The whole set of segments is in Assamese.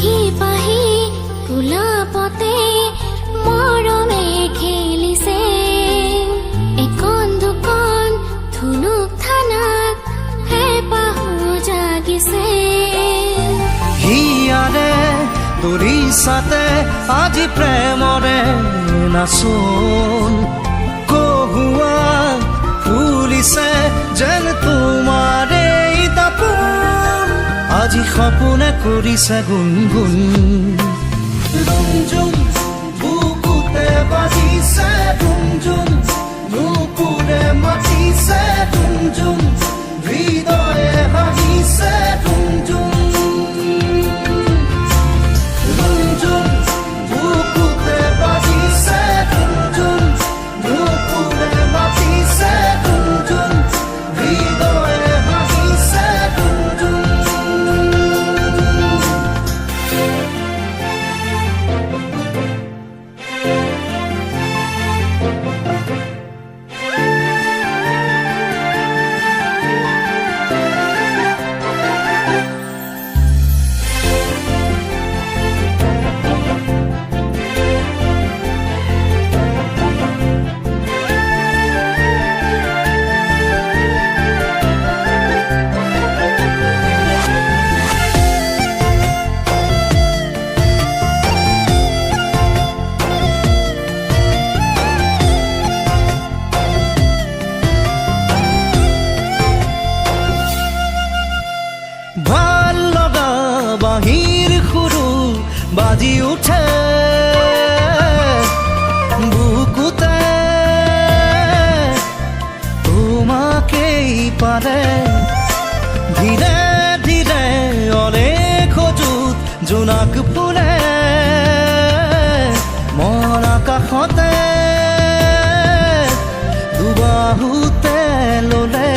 আহি পাহি গোলাপতে মৰমে খেলিছে একন দুকন ধুনুক থানাক হেঁপাহো জাগিছে হিয়াৰে দৰিছাতে আজি প্ৰেমৰে নাচোন কহুৱা ফুলিছে যেন তোমাৰে দাপোন আজি সপোনে কৰিছে গুণগুণ ৰুমঝুম বুকুতে বাজিছে ৰুমঝুম নুপুৰে মাতিছে ৰুমঝুম হৃদয়ে হাঁহিছে ৰুমঝুম বাজি উঠে বুকুতে তোমাকেই পাৰে ধীৰে ধীৰে অনেক যুত জোনাক ফুলে মন আকাশতে দুবাহুতে ললে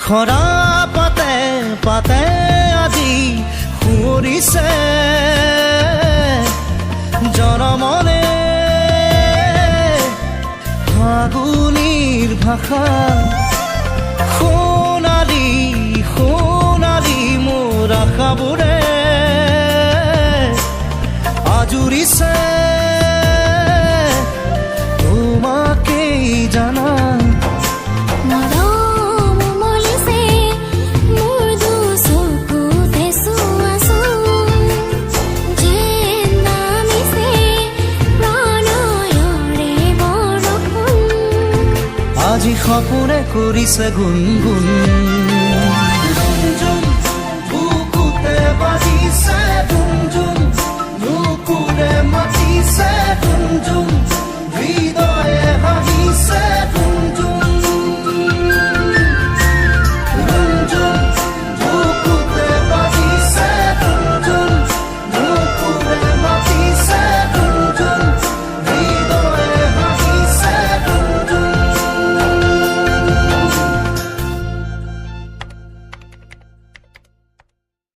খৰা পাতে পাতে আজি সুৰিছে জনমনে ফাগুনিৰ ভাষা সোণালী সোণালী মোৰ আশাবোৰে আজুৰিছে তোমাকেই জানা আজি সপোনে কৰিছে গুণগুণ